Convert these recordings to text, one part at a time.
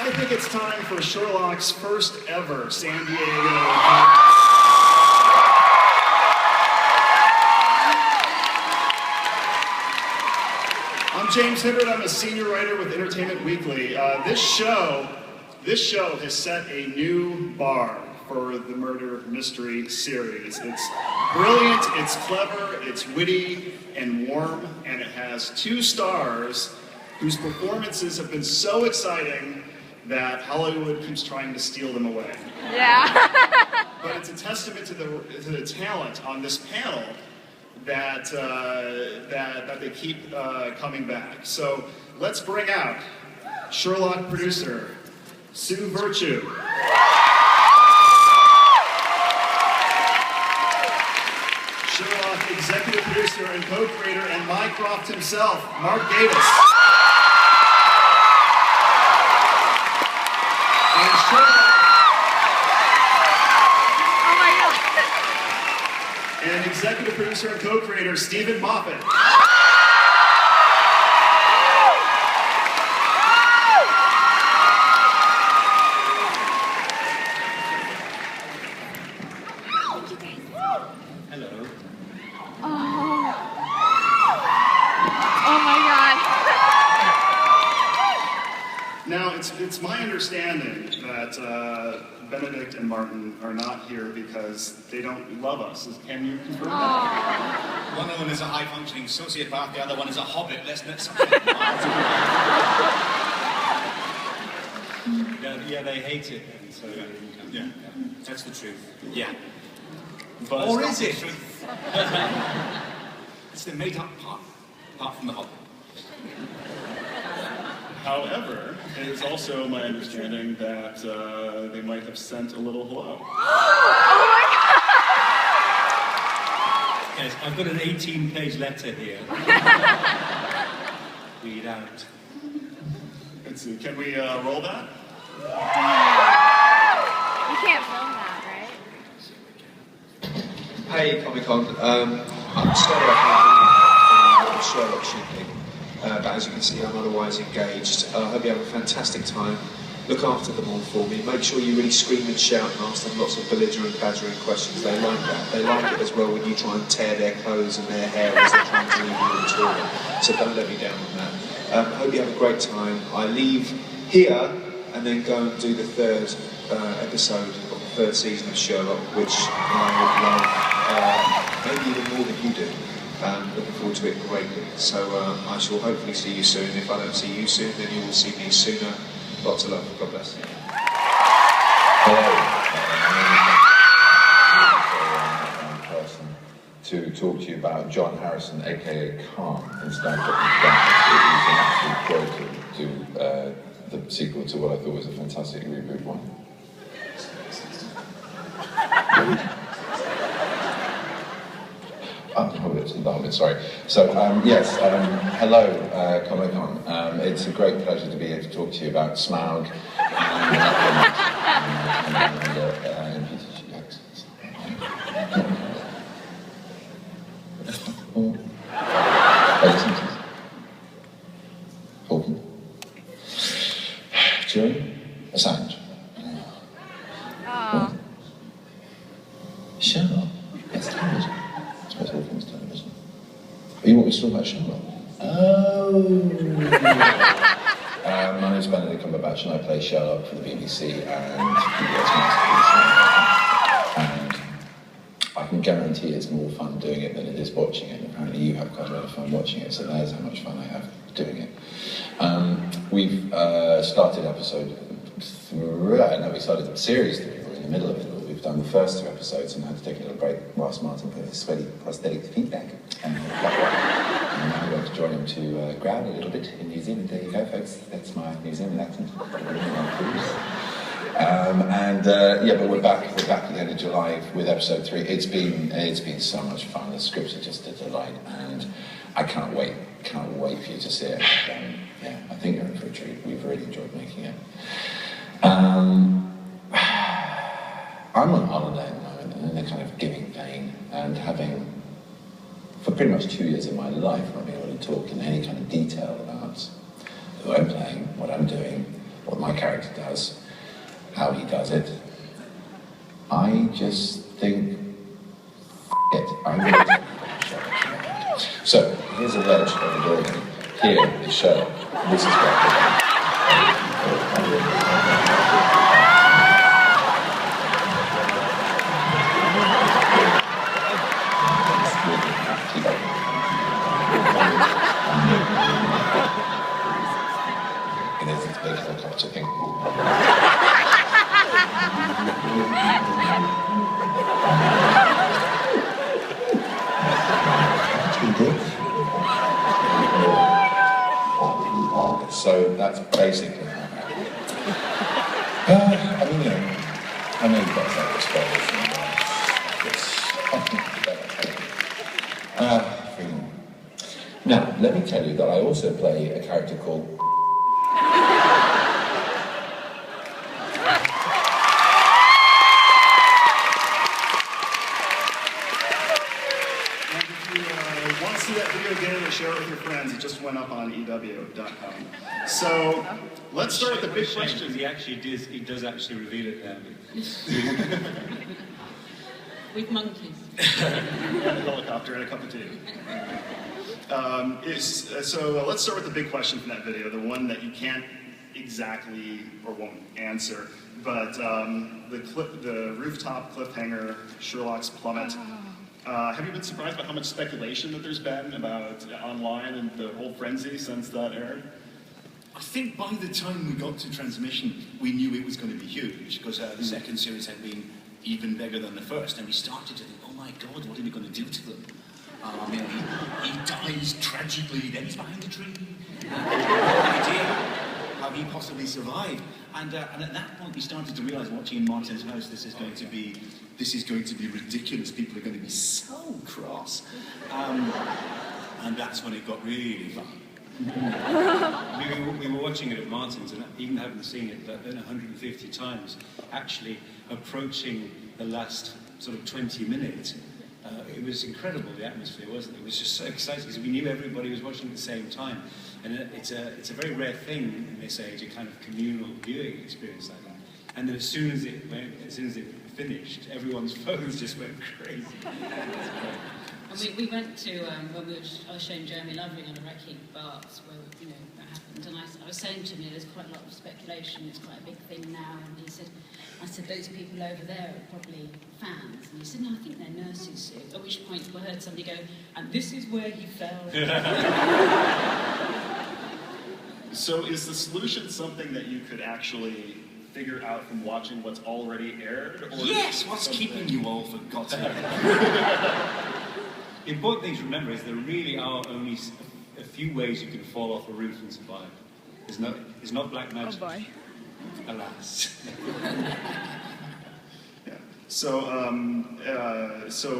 I think it's time for Sherlock's first ever San Diego. I'm James Hibbert. I'm a senior writer with Entertainment Weekly. This show has set a new bar for the murder mystery series. It's brilliant, it's clever, it's witty and warm, and it has 2 stars whose performances have been so exciting that Hollywood keeps trying to steal them away. Yeah. But it's a testament to the talent on this panel that they keep coming back. So let's bring out Sherlock producer Sue Virtue. Sherlock executive producer and co-creator and Mycroft himself, Mark Gatiss. And Sherlock. Oh my God. And executive producer and co-creator Stephen Moffat. Hello. Oh my God. Now, it's my understanding that Benedict and Martin are not here because they don't love us. Can you confirm that? One of them is a high-functioning sociopath, the other one is a hobbit. Let's yeah, they hate it. And so, yeah, that's the truth. Yeah. But or is it? It's the made-up part, apart from the hobbit. However, it is also my understanding that they might have sent a little hello. Oh my God. Yes, I've got an 18-page letter here. Read out. Let's see, can we roll that? You can't film that, right? Hey, Comic-Con. I'm sorry I can't do Sherlock shooting, but as you can see, I'm otherwise engaged. I hope you have a fantastic time. Look after them all for me. Make sure you really scream and shout and ask them lots of belligerent, badgering questions. They like that. They like it as well when you try and tear their clothes and their hair as they're trying to leave you on tour. So don't let me down on that. Hope you have a great time. I leave here and then go and do the 3rd episode of the 3rd season of Sherlock, which I would love, maybe even more than you do. Looking forward to it greatly. So I shall hopefully see you soon. If I don't see you soon, then you will see me sooner. Lots of love. God bless. Hello. I'm person to talk to you about John Harrison, aka Khan, in Star Trek. It was an absolute joy to do the sequel to what I thought was a fantastic reboot one. The Hobbit, sorry. So, yes, hello, Comic-Con. It's a great pleasure to be here to talk to you about Smaug and Peter Jackson's. Hawking. Jury. Assange. Sherlock. It's television. I suppose all things television. But you want me to talk about Sherlock? Oh. My name's Benedict Cumberbatch and I play Sherlock for the BBC and PBS Masterpiece. And I can guarantee it's more fun doing it than it is watching it. Apparently you have quite a lot of fun watching it, so there's how much fun I have doing it. We've started episode 3, no, we started series 3, we're in the middle of it. We've done the first 2 episodes and had to take a little break whilst Martin put his sweaty prosthetic feet back. And now I'm going to join him to growl a little bit in New Zealand. There you go, folks. That's my New Zealand accent. But we're back at the end of July with episode 3. It's been so much fun. The scripts are just a delight, and I can't wait for you to see it. I think you're in for a treat. We've really enjoyed making it. I'm on holiday at the moment, and in a kind of giving vein, and having, for pretty much 2 years of my life, not being able to talk in any kind of detail about who I'm playing, what I'm doing, what my character does, how he does it. I just think, it. I'm going to Sherlock. So, here's a ledge of the building. Here is Sherlock. This is what it is, it's big helicopter thing. So that's basically how I mean, you know, I know you guys like the freedom. Now, let me tell you that I also play a character called share it with your friends. It just went up on EW.com. So let's start with the big question. He does actually reveal it there. With monkeys. And a helicopter and a cup of tea. So let's start with the big question from that video, the one that you can't exactly or won't answer. But the rooftop cliffhanger, Sherlock's plummet. Have you been surprised by how much speculation that there's been about online and the whole frenzy since that aired? I think by the time we got to transmission, we knew it was going to be huge, because the second series had been even bigger than the first, and we started to think, oh my God, what are we going to do to them? He dies tragically, then he's behind a tree. No idea how he possibly survived. And at that point, we started to realise, watching in Martin's house, this is going to be ridiculous. People are going to be so cross. And that's when it got really fun. We were watching it at Martin's, and even having seen it 150 times, actually approaching the last sort of 20 minutes, it was incredible, the atmosphere, wasn't it? It was just so exciting, because we knew everybody was watching at the same time. And it's a very rare thing in this age, a kind of communal viewing experience like that. And then as soon as it finished, everyone's phones just went crazy. And we went to, when I was showing Jeremy Lovely on a wrecking baths where, that happened, and I was saying to him, there's quite a lot of speculation, it's quite a big thing now, and I said, those people over there are probably fans, and he said, no, I think they're nurses, at which point I heard somebody go, and this is where he fell. So is the solution something that you could actually figure out from watching what's already aired? Or yes, what's keeping you all for God's sake? The important thing to remember is there really are only a few ways you can fall off a roof and survive. It's not black magic. Oh boy. Alas. Yeah. So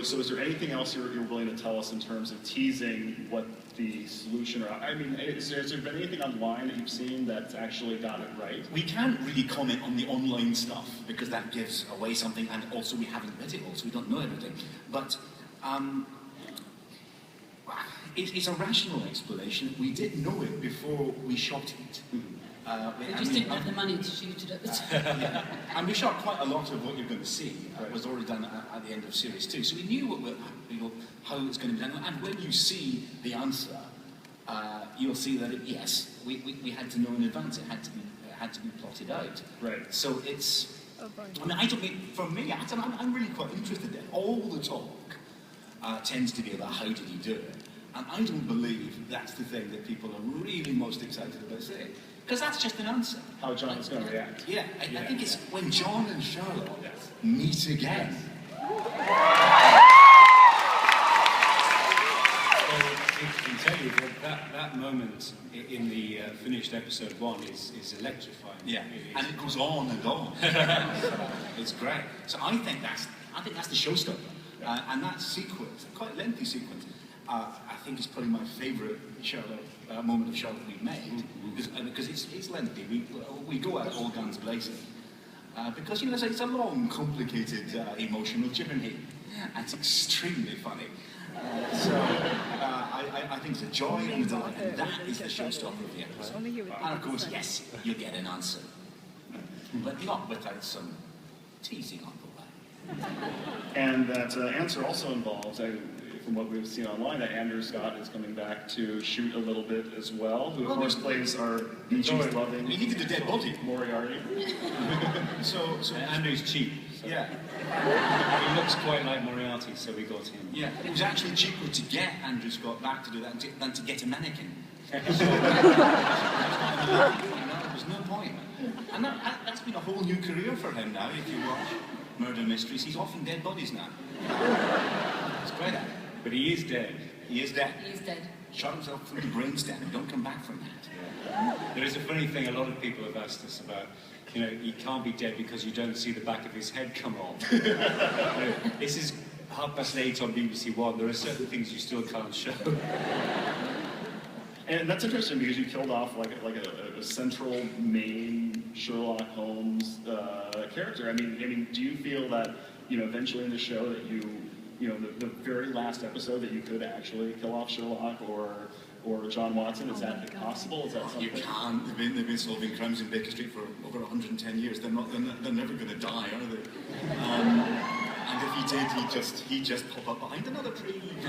is there anything else you're willing to tell us in terms of teasing what the solution? I mean, has there been anything online that you've seen that's actually got it right? We can't really comment on the online stuff because that gives away something, and also we haven't read it all, so we don't know everything. But it's a rational explanation. We did know it before we shot it. We just didn't have the money to shoot it at the time. Yeah. And we shot quite a lot of what you're going to see. Was already done at the end of series 2. So we knew how it's going to be done. And when you see the answer, you'll see that yes, we had to know in advance. It had to be plotted out. Right. So it's. Oh boy. I mean, I don't mean for me. I'm really quite interested in all the talk tends to be about how did he do it, and I don't believe that's the thing that people are really most excited about saying. Because that's just an answer. How John is going to react. Yeah, I think it's when John and Sherlock meet again. I can tell you that moment in the finished episode 1 is electrifying. Yeah, and it goes on and on. It's great. So I think that's the showstopper. And that sequence, quite lengthy sequence, I think is probably my favourite Sherlock moment of Sherlock we've made, because it's lengthy. We go out all guns blazing, because it's a long, complicated emotional journey, and it's extremely funny. I think it's a joy and a delight, and that is the showstopper of the episode. And of course, yes, you get an answer, but not without some teasing on the way. And that answer also involves, from what we've seen online, that Andrew Scott is coming back to shoot a little bit as well, who of course plays our beaches-loving We needed a dead body. Moriarty. So Andrew's cheap. So yeah. He looks quite like Moriarty, so we got him. Yeah, it was actually cheaper to get Andrew Scott back to do that than to get a mannequin. So, there's no point. And that's been a whole new career for him now, if you watch Murder Mysteries. He's off in dead bodies now. It's great at it. But he is dead. He is dead. He is dead. Shot himself through the brainstem and don't come back from that. There is a funny thing a lot of people have asked us about. You know, he can't be dead because you don't see the back of his head come off. You know, this is 8:30 on BBC One. There are certain things you still can't show. And that's interesting because you killed off like a central main Sherlock Holmes character. I mean, do you feel that eventually in the show that the very last episode that you could actually kill off Sherlock or John Watson? Is that possible? Is that something? You can't. They've been solving crimes in Baker Street for over 110 years. They're never going to die, are they? And if he did, he'd just pop up behind another tree. So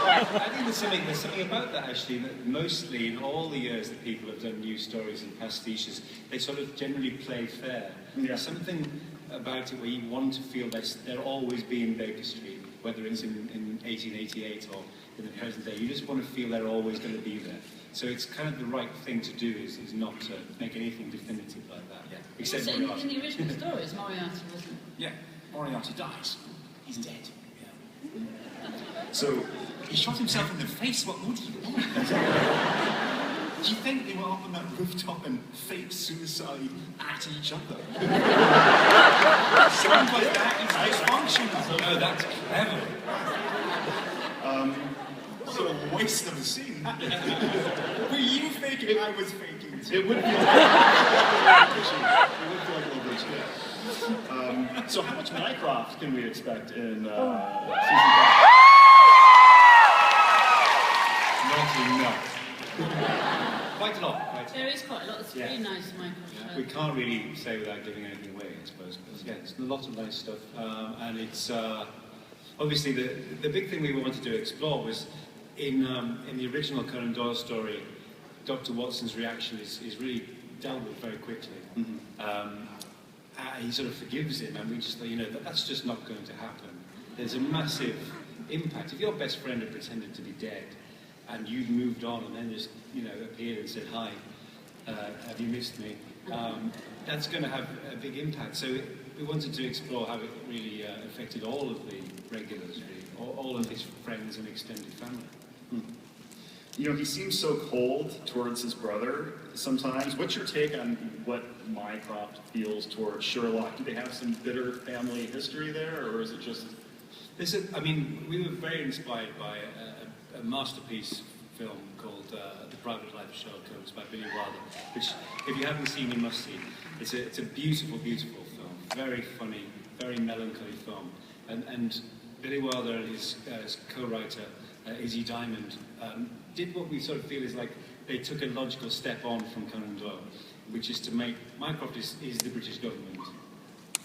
I think there's something about that actually. That mostly in all the years that people have done news stories and pastiches, they sort of generally play fair. Yeah. There's something about it where you want to feel they'll always be in Baker Street, whether it's in 1888 or in the present day. You just want to feel they're always going to be there. So it's kind of the right thing to do is not to make anything definitive like that. Yeah. Except So Moriarty. in the original stories, Moriarty wasn't. Yeah, Moriarty dies. He's dead. Yeah. So He shot himself in the face. What more do you want? Do you think they were up on that rooftop and fake suicide at each other? Sounds like that is dysfunctional. Oh, that's clever. What a waste of a scene. Were you faking? I was faking too. it would feel like a little bit cheap. So how much Mycroft can we expect in season 5? Not enough. Quite a lot. Quite a There lot. is quite a lot. It's Yeah. really nice, Michael. We can't really say without giving anything away, I suppose. But yeah, it's a lot of nice stuff, and it's obviously the big thing we wanted to explore was in the original Conan Doyle story, Dr. Watson's reaction is really dealt with very quickly. Mm-hmm. He sort of forgives him, and we just thought, that's just not going to happen. There's a massive impact. If your best friend had pretended to be dead, and you'd moved on, and then just appeared and said hi, have you missed me? That's going to have a big impact. So we wanted to explore how it really affected all of the regulars, really, all of his friends and extended family. He seems so cold towards his brother sometimes. What's your take on what Mycroft feels towards Sherlock? Do they have some bitter family history there, or is it just... We were very inspired by a masterpiece film called The Private Life of Sherlock Holmes by Billy Wilder, which, if you haven't seen, you must see. It's a beautiful, beautiful film. Very funny, very melancholy film. And Billy Wilder and his co-writer, Izzy Diamond, did what we sort of feel is like they took a logical step on from Conan Doyle, which is to make Mycroft is the British government,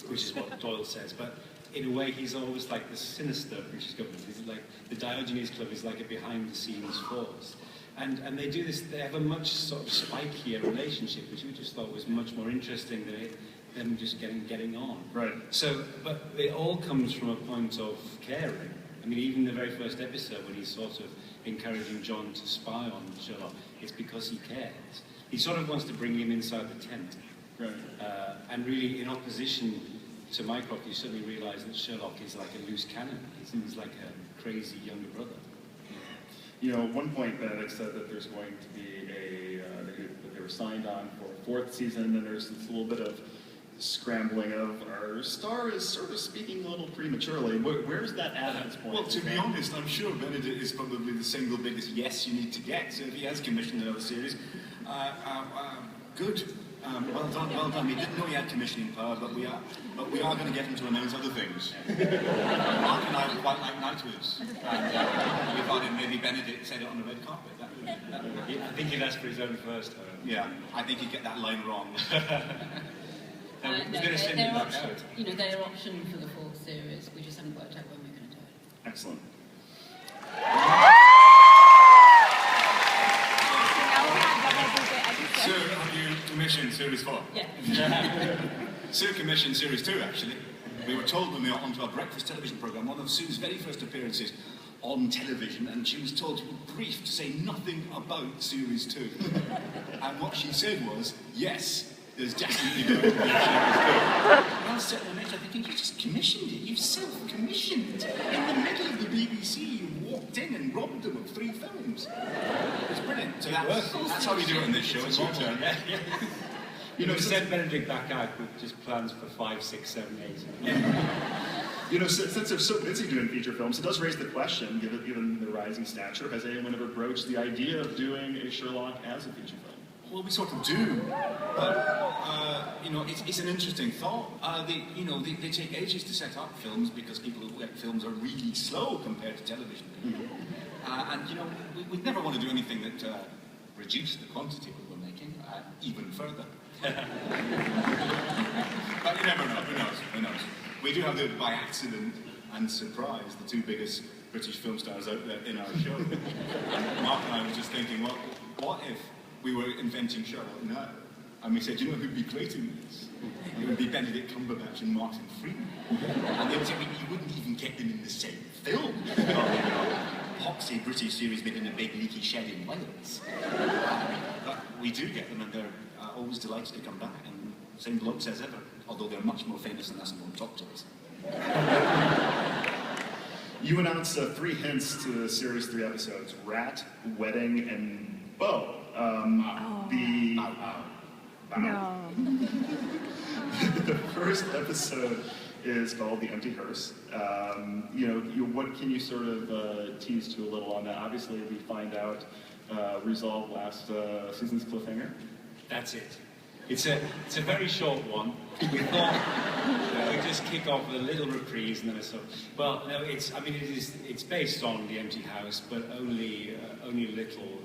which is what Doyle says, but in a way he's always like the sinister British government. He's like the Diogenes Club is like a behind-the-scenes force, and they do this. They have a much sort of spikier relationship, which we just thought was much more interesting than them just getting on. Right. So, but it all comes from a point of caring. I mean, even the very first episode when he's sort of encouraging John to spy on Sherlock, it's because he cares. He sort of wants to bring him inside the tent. Right. And really, in opposition to Mycroft, you suddenly realise that Sherlock is like a loose cannon. He's like a crazy younger brother. At one point, Benedict said that there's going to be that they were signed on for a fourth season, and there's this little bit of scrambling of our star is sort of speaking a little prematurely. Where's that at this point? Well, to be honest, I'm sure Benedict is probably the single biggest yes you need to get. So if he has commissioned another series, Good. Well done, well done. We didn't know he had commissioning power, but we are going to get him to announce other things. Mark and I quite like knighthoods. And we thought if maybe Benedict said it on the red carpet. That would I think he'd ask for his own first. yeah, I think he'd get that line wrong. We're going to send him back out. You know, their option for the fourth series, we just haven't worked out when we're going to do it. Excellent. Sue, have you commissioned Series 4? Yeah. Sue commissioned Series 2, actually. We were told when we were onto our breakfast television programme, one of Sue's very first appearances on television, and she was told, briefed to say nothing about Series 2. And what she said was, yes, there's definitely going to be a Series 2. And I was sitting there thinking, you just commissioned it, you self-commissioned. In the middle of the BBC, you walked in and robbed them of 3 films. It's brilliant. So that's how we do it on this show. It's your turn. You know, send Benedict back out with just plans for 5, 6, 7, 8. You know, since they're so busy doing feature films, it does raise the question, given their rising stature, has anyone ever broached the idea of doing a Sherlock as a feature film? Well, we sort of do, but you know, it's an interesting thought. They take ages to set up films because people who work films are really slow compared to television. And you know, we'd never want to do anything that reduced the quantity that we're making even further. But you never know. Who knows? Who knows? We do have the by accident and surprise the 2 biggest British film stars out there in our show. And Mark and I were just thinking, well, what if we were inventing Sherlock now? And we said, you know who'd be great in this? It would be Benedict Cumberbatch and Martin Freeman. And they would say, well, you wouldn't even get them in the same film. Poxy British series made in a big leaky shed in Wales. But we do get them, and they're always delighted to come back. And same blokes as ever, although they're much more famous than us and won't talk to us. You announced 3 hints to the series 3 episodes: Rat, Wedding, and Beau. No. The first episode is called The Empty Hearse. What can you sort of tease to a little on that? Obviously, we find out resolved last season's cliffhanger. That's it. It's a very short one. We thought we'd just kick off with a little reprise, and then it's based on The Empty House, but only a little.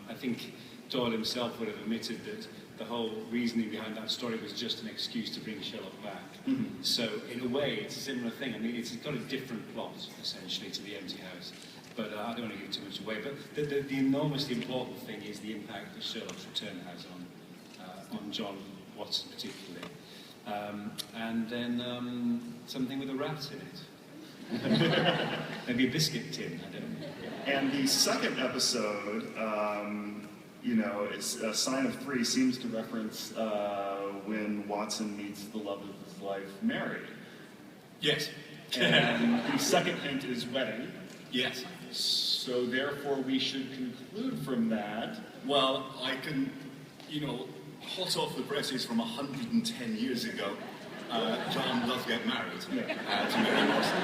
I think Doyle himself would have admitted that the whole reasoning behind that story was just an excuse to bring Sherlock back. Mm-hmm. So in a way, it's a similar thing. I mean, it's got a different plot essentially to The Empty House. But I don't want to give too much away. But the enormously important thing is the impact that Sherlock's return has on John Watson particularly. And then something with a rat in it. Maybe a biscuit tin, I don't know. And the second episode, it's a sign of 3, seems to reference when Watson meets the love of his life, Mary. Yes. And the second hint is wedding. Yes. So therefore we should conclude from that. Well, I can, hot off the presses from 110 years ago, John does get married to Mary Watson.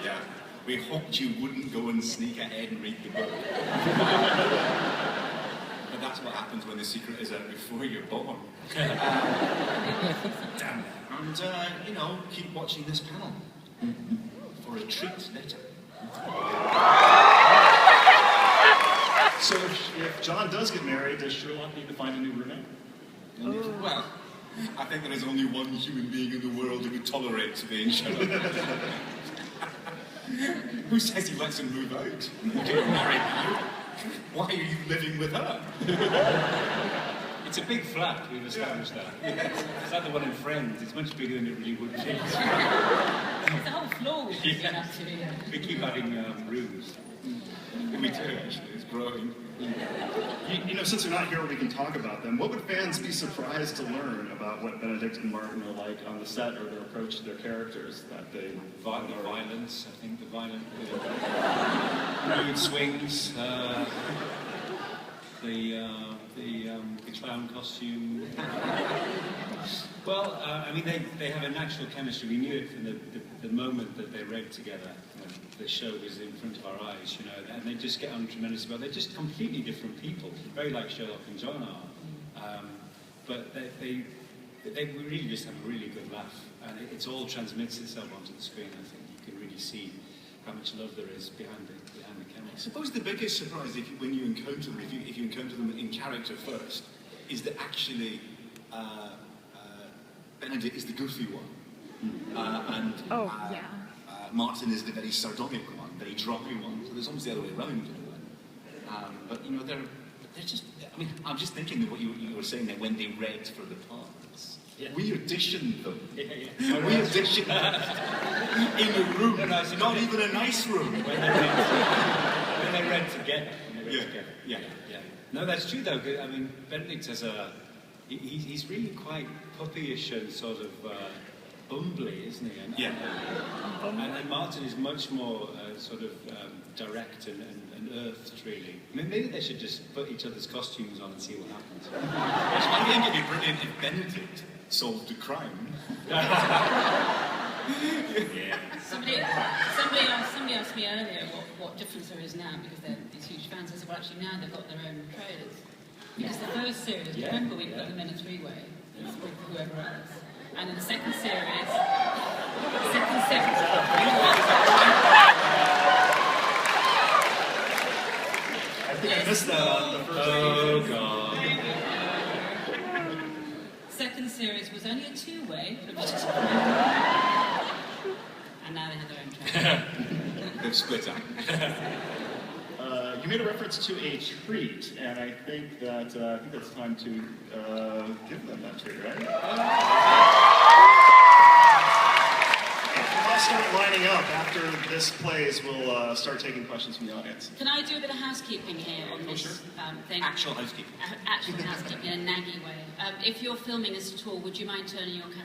Yeah. We hoped you wouldn't go and sneak ahead and read the book. But that's what happens when the secret is out before you're born. Damn it. And, keep watching this panel for a treat later. So if John does get married, does Sherlock need to find a new roommate? Well, I think there is only one human being in the world who would tolerate being Sherlock. Who says he lets him move out? Get married. Why are you living with her? It's a big flat, we've established that. Yes. It's like the one in Friends, it's much bigger than it really would be. It's a whole floor we keep actually. We keep adding rooms. We do, actually. It's growing. Since they're not here, we can talk about them. What would fans be surprised to learn about what Benedict and Martin are like on the set, or their approach to their characters? That they The violence, I think, the violent mood swings, the clown costume. Well, they have a natural chemistry. We knew it from the moment that they read together. The show was in front of our eyes, and they just get on tremendously well. They're just completely different people, very like Sherlock and John are. But they really just have a really good laugh, and it all transmits itself onto the screen. I think you can really see how much love there is behind the camera. I suppose the biggest surprise when you encounter them, if you encounter them in character first, is that actually Benedict is the goofy one, and Martin is the very sardonic one, very droppy one. So there's almost the other way around in a way. But you know, they're just. I mean, I'm just thinking of what you were saying there when they read for the parts. Yeah. We auditioned them. Yeah. We auditioned them in a room, not even a nice room. When they read together. Yeah. No, that's true though. 'Cause, I mean, Benedict has he's really quite puppyish and sort of bumbly, isn't he? And Martin is much more sort of direct and earthed, really. I mean, maybe they should just put each other's costumes on and see what happens. I think it'd be brilliant if Benedict solved a crime. Somebody asked me earlier what difference there is now, because they're these huge fans. I said, well, actually now they've got their own trailers. Because the first series, remember we put them in a three-way with whoever else. And in the second series, I think I missed that on the first. Oh God. second series was only a two-way, and now they have their own trailer. They've split up. You made a reference to a treat, and I think that's time to give them that treat, right? If you all start lining up after this plays, we'll start taking questions from the audience. Can I do a bit of housekeeping here on this thing? Actual housekeeping. Actual housekeeping in a naggy way. If you're filming us at all, would you mind turning your camera